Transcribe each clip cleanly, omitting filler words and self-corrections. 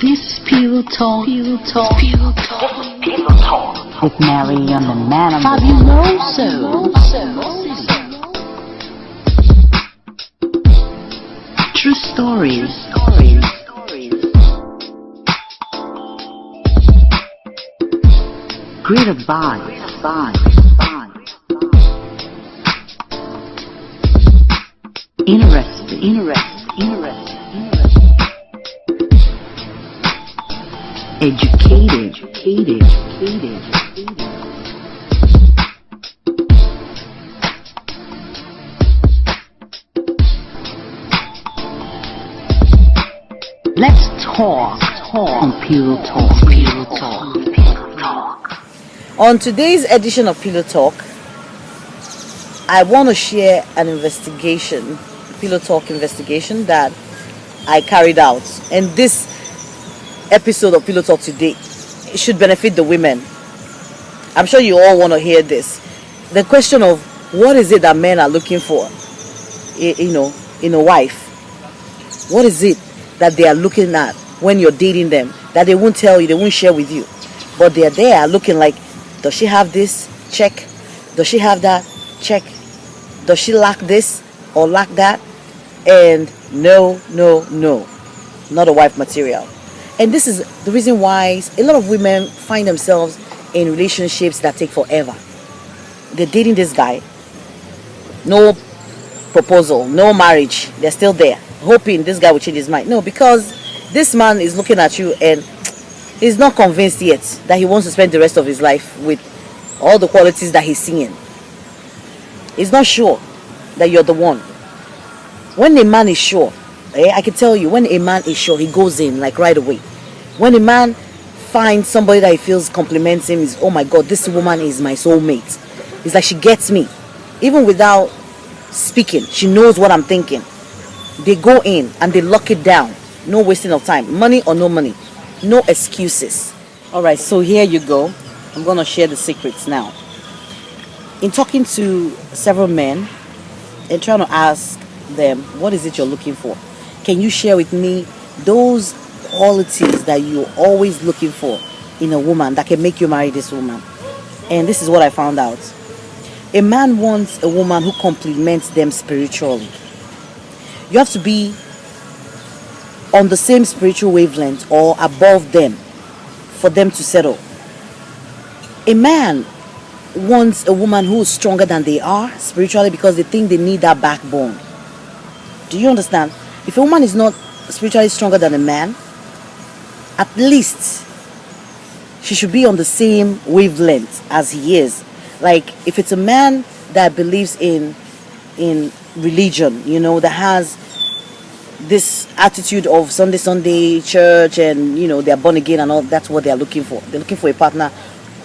This Pillow Talk, Pillow Talk, Pillow Talk, Pillow Talk with Marion Amanambu. Fabuloso. True stories. Great advice. Interesting. Educated. Let's talk on Pillow Talk. On today's edition of Pillow Talk, I want to share an investigation, Pillow Talk investigation that I carried out. And this episode of Pillow Talk today should benefit the women. I'm sure you all want to hear this. The question of what is it that men are looking for, in a wife? What is it that they are looking at when you're dating them that they won't tell you, they won't share with you? But they're there looking like, does she have this? Check. Does she have that? Check. Does she lack this or lack that? And no, not a wife material. And this is the reason why a lot of women find themselves in relationships that take forever. They're dating this guy, no proposal, no marriage. They're still there, hoping this guy will change his mind. No, because this man is looking at you and he's not convinced yet that he wants to spend the rest of his life with all the qualities that he's seeing. He's not sure that you're the one. When a man is sure, I can tell you, when a man is sure, he goes in like right away. When a man finds somebody that he feels compliments him, is, oh my God, this woman is my soulmate. It's like she gets me. Even without speaking, she knows what I'm thinking. They go in and they lock it down. No wasting of time. Money or no money. No excuses. Alright, so here you go. I'm going to share the secrets now. In talking to several men and trying to ask them, what is it you're looking for? Can you share with me those qualities that you're always looking for in a woman that can make you marry this woman? And this is what I found out. A man wants a woman who complements them spiritually. You have to be on the same spiritual wavelength or above them for them to settle. A man wants a woman who is stronger than they are spiritually because they think they need that backbone. Do you understand? If a woman is not spiritually stronger than a man, at least she should be on the same wavelength as he is. Like if it's a man that believes in religion, that has this attitude of Sunday church and they're born again and all, that's what they're looking for. They're looking for a partner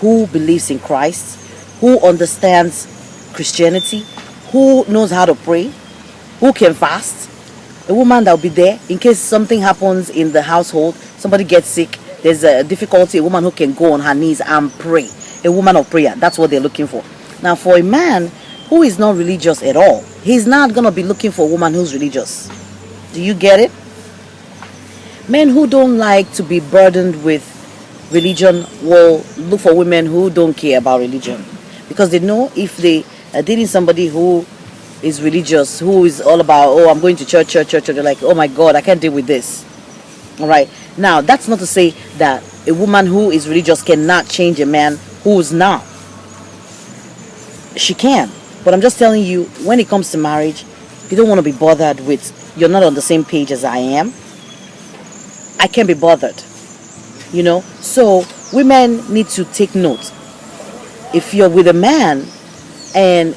who believes in Christ, who understands Christianity, who knows how to pray, who can fast. A woman that will be there in case something happens in the household, somebody gets sick, there's a difficulty, a woman who can go on her knees and pray. A woman of prayer, that's what they're looking for. Now for a man who is not religious at all, he's not going to be looking for a woman who's religious. Do you get it? Men who don't like to be burdened with religion will look for women who don't care about religion. Because they know if they are dating somebody who is religious, who is all about, I'm going to church, they're like, oh my God, I can't deal with this. Alright, now that's not to say that a woman who is religious cannot change a man who's not. She can. But I'm just telling you, when it comes to marriage, you don't want to be bothered with, you're not on the same page as I am. I can't be bothered. So women need to take note. If you're with a man and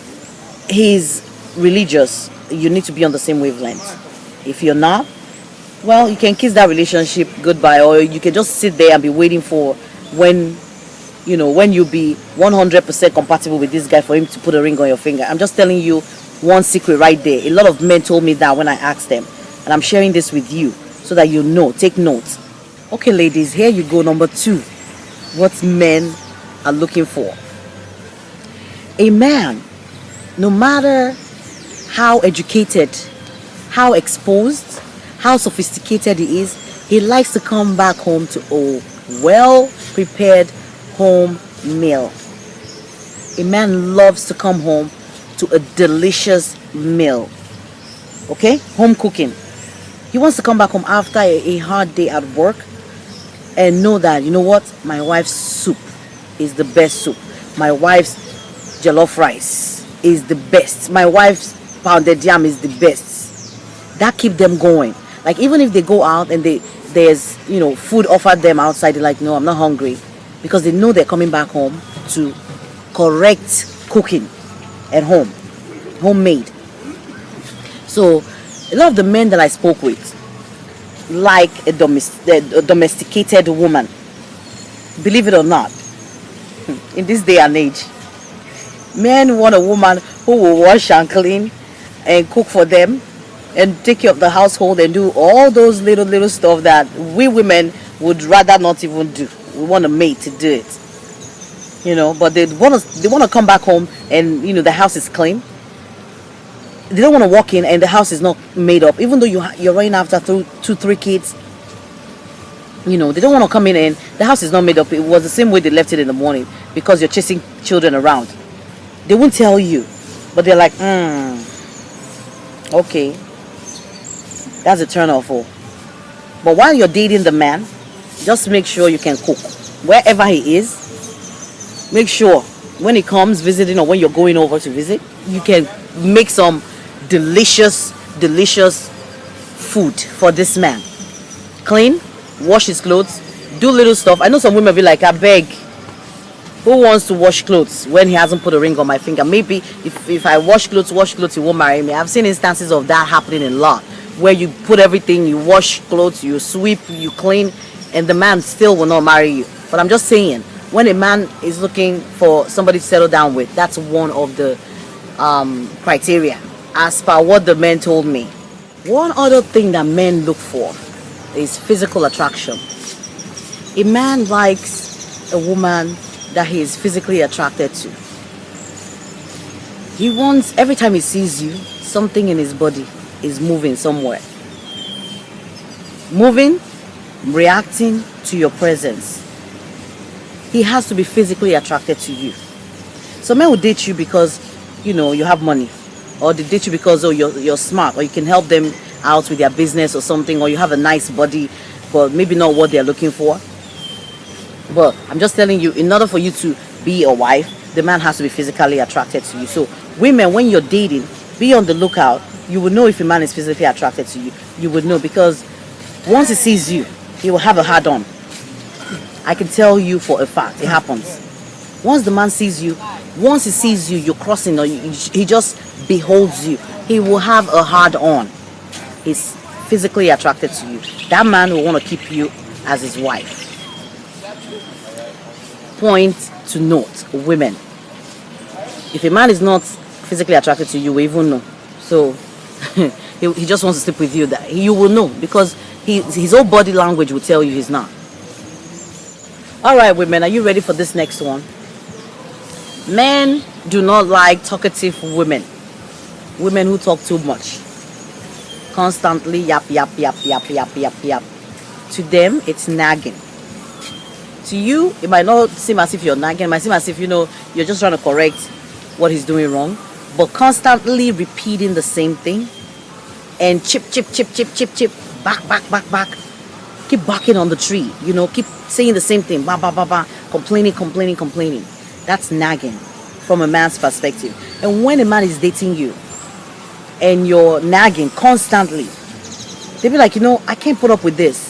he's religious, you need to be on the same wavelength. If you're not, well, you can kiss that relationship goodbye, or you can just sit there and be waiting for when you'll be 100% compatible with this guy for him to put a ring on your finger. I'm just telling you one secret right there. A lot of men told me that when I asked them, and I'm sharing this with you so that you know. Take note. Okay, ladies, here you go. Number 2, what men are looking for. A man, no matter how educated, how exposed, how sophisticated he is, He likes to come back home to a well-prepared home meal. A man loves to come home to a delicious meal. Okay? Home cooking. He wants to come back home after a hard day at work and know that, you know what, my wife's soup is the best soup. My wife's jollof rice is the best. My wife's pounded yam is the best. That keeps them going. Like, even if they go out and there's, you know, food offered them outside, they're like, no, I'm not hungry, because they know they're coming back home to correct cooking at home, homemade. So a lot of the men that I spoke with like a domesticated woman. Believe it or not, in this day and age, men want a woman who will wash and clean and cook for them and take care of the household and do all those little stuff that we women would rather not even do. We want a maid to do it, you know. But they want to come back home and, you know, the house is clean. They don't want to walk in and the house is not made up, even though you're running after 2-3 kids. You know, they don't want to come in and the house is not made up. It was the same way they left it in the morning, because you're chasing children around. They won't tell you, but they're like, okay, that's a turn off. But while you're dating the man, just make sure you can cook wherever he is. Make sure when he comes visiting or when you're going over to visit, you can make some delicious food for this man. Clean, wash his clothes, do little stuff. I know some women be like, I beg, who wants to wash clothes when he hasn't put a ring on my finger? Maybe if I wash clothes, he won't marry me. I've seen instances of that happening a lot, where you put everything, you wash clothes, you sweep, you clean, and the man still will not marry you. But I'm just saying, when a man is looking for somebody to settle down with, that's one of the criteria, as per what the men told me. One other thing that men look for is physical attraction. A man likes a woman that he is physically attracted to. He wants, every time he sees you, something in his body is moving somewhere. Moving, reacting to your presence. He has to be physically attracted to you. Some men will date you because, you know, you have money, or they date you because, oh, you're smart, or you can help them out with their business or something, or you have a nice body, but maybe not what they're looking for. But I'm just telling you, in order for you to be a wife, the man has to be physically attracted to you. So women, when you're dating, be on the lookout. You will know if a man is physically attracted to you. You would know, because once he sees you, he will have a hard on. I can tell you for a fact, it happens. Once the man sees you, once he sees you, you're crossing, or he just beholds you, he will have a hard on. He's physically attracted to you. That man will want to keep you as his wife. Point to note, women. If a man is not physically attracted to you, we even know. So he just wants to sleep with you. That you will know, because his whole body language will tell you he's not. All right, women, are you ready for this next one? Men do not like talkative women. Women who talk too much. Constantly yap. To them, it's nagging. To you, it might not seem as if you're nagging. It might seem as if, you know, you're just trying to correct what he's doing wrong. But constantly repeating the same thing and chip, back. Keep barking on the tree, you know, keep saying the same thing, complaining. That's nagging from a man's perspective. And when a man is dating you and you're nagging constantly, they'll be like, you know, I can't put up with this,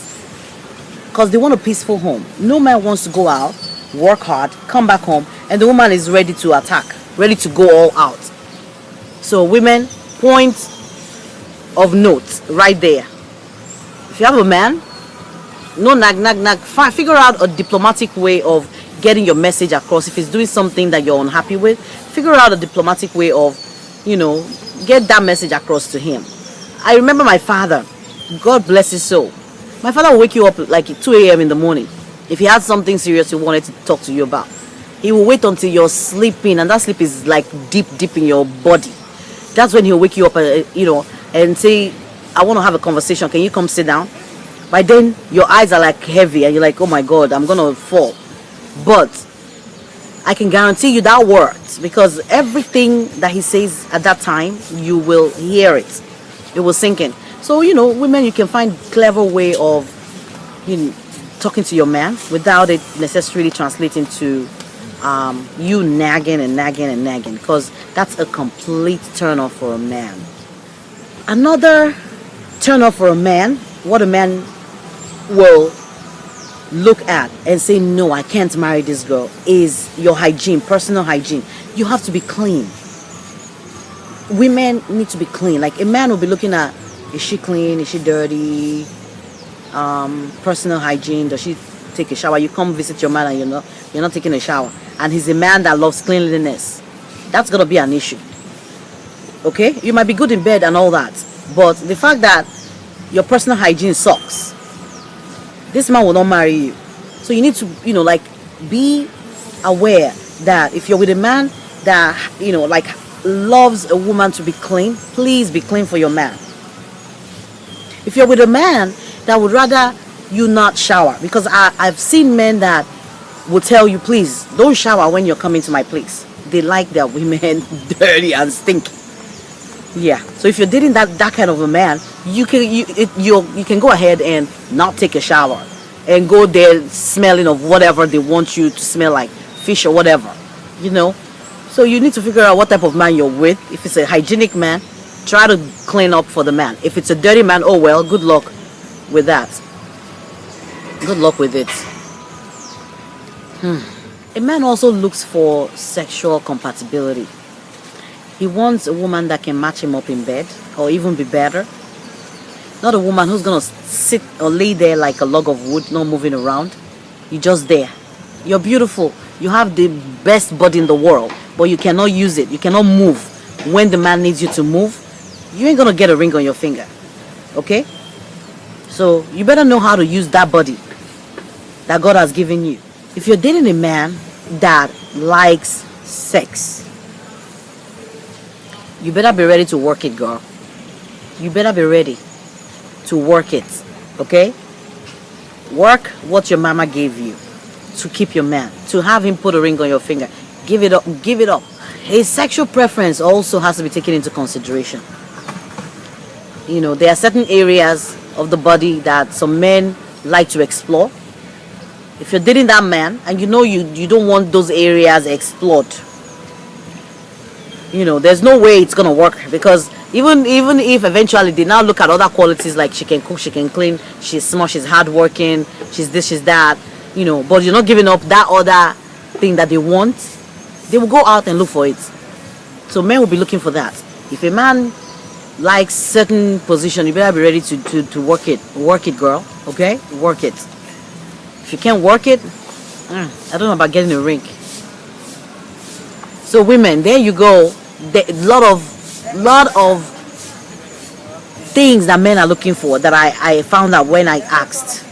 because they want a peaceful home. No man wants to go out, work hard, come back home, and the woman is ready to attack, ready to go all out. So women, point of note right there. If you have a man, no nag. Figure out a diplomatic way of getting your message across. If he's doing something that you're unhappy with, figure out a diplomatic way of, you know, get that message across to him. I remember my father, God bless his soul. My father will wake you up like 2 a.m. in the morning. If he had something serious he wanted to talk to you about, he will wait until you're sleeping, and that sleep is like deep in your body. That's when he'll wake you up, you know, and say, I want to have a conversation. Can you come sit down? By then, your eyes are like heavy and you're like, oh my God, I'm going to fall. But I can guarantee you that works, because everything that he says at that time, you will hear it. It will sink in. So, women, you can find clever way of talking to your man without it necessarily translating to you nagging and nagging and nagging, because that's a complete turn off for a man. Another turn off for a man, what a man will look at and say, no, I can't marry this girl, is your hygiene, personal hygiene. You have to be clean. Women need to be clean. Like, a man will be looking at, is she clean, is she dirty, personal hygiene, does she take a shower? You come visit your man and you're not taking a shower, and he's a man that loves cleanliness. That's gonna be an issue. Okay, you might be good in bed and all that, but the fact that your personal hygiene sucks, this man will not marry you. So you need to, be aware that if you're with a man that, loves a woman to be clean, please be clean for your man. If you're with a man that would rather you not shower, because I've seen men that will tell you, please don't shower when you're coming to my place. They like their women dirty and stinky. Yeah, so if you're dating that kind of a man, you can go ahead and not take a shower and go there smelling of whatever they want you to smell, like fish or whatever, So you need to figure out what type of man you're with. If it's a hygienic man, try to clean up for the man. If it's a dirty man, oh well, good luck with that. Good luck with it. A man also looks for sexual compatibility. He wants a woman that can match him up in bed, or even be better. Not a woman who's gonna sit or lay there like a log of wood, not moving around. You're just there. You're beautiful. You have the best body in the world, but you cannot use it. You cannot move when the man needs you to move. You ain't gonna get a ring on your finger. Okay? So you better know how to use that body that God has given you. If you're dating a man that likes sex, you better be ready to work it, girl. You better be ready to work it. Okay? Work what your mama gave you to keep your man, to have him put a ring on your finger. Give it up. Give it up. His sexual preference also has to be taken into consideration. There are certain areas of the body that some men like to explore. If you're dating that man and you don't want those areas explored, there's no way it's gonna work, because even if eventually they now look at other qualities, like she can cook, she can clean, she's smart, she's hardworking, she's this, she's that, but you're not giving up that other thing that they want, they will go out and look for it. So men will be looking for that. If a man likes certain position, you better be ready to work it, girl. Okay, work it. If you can't work it, I don't know about getting a ring. So women, there you go. A lot of things that men are looking for that I found out when I asked.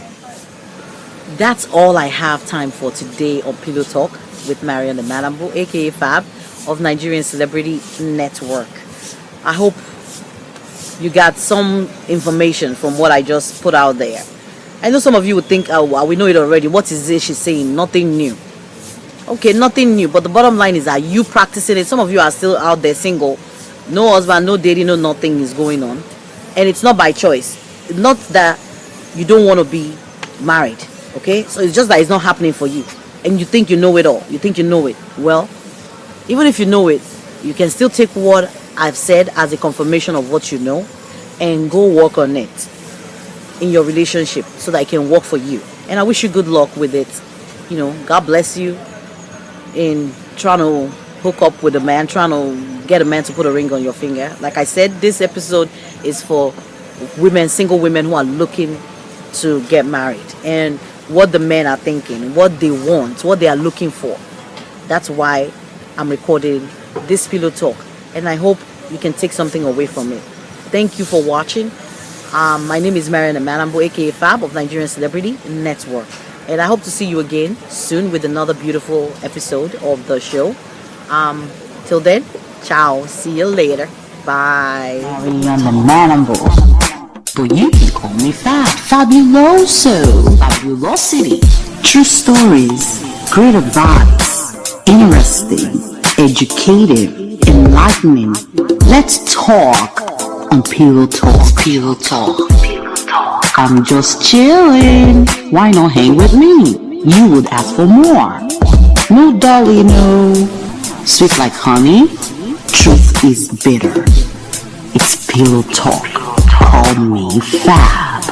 That's all I have time for today on Pillow Talk with Marion Amanambu, aka Fab of Nigerian Celebrity Network. I hope you got some information from what I just put out there. I know some of you would think, oh, well, we know it already. What is this she's saying? Nothing new. Okay, nothing new. But the bottom line is, are you practicing it? Some of you are still out there single. No husband, no dating, no nothing is going on. And it's not by choice. It's not that you don't want to be married. Okay? So it's just that it's not happening for you. And you think you know it all. You think you know it. Well, even if you know it, you can still take what I've said as a confirmation of what you know and go work on it in your relationship so that it can work for you. And I wish you good luck with it. God bless you in trying to hook up with a man, trying to get a man to put a ring on your finger. Like I said, this episode is for women, single women who are looking to get married, and what the men are thinking, what they want, what they are looking for. That's why I'm recording this Pillow Talk, and I hope you can take something away from it. Thank you for watching. My name is Marion Amanambu, aka Fab of Nigerian Celebrity Network, and I hope to see you again soon with another beautiful episode of the show. Till then, ciao, see you later, bye. Marion Amanambu. So you can call me Fab. Fabuloso. Fabulosity. True stories, great advice, interesting, educative, enlightening. Let's talk on Pillow Talk. Pillow Talk. I'm just chilling. Why not hang with me? You would ask for more. No, dolly, no. Sweet like honey. Truth is bitter. It's Pillow Talk. Call me Fab.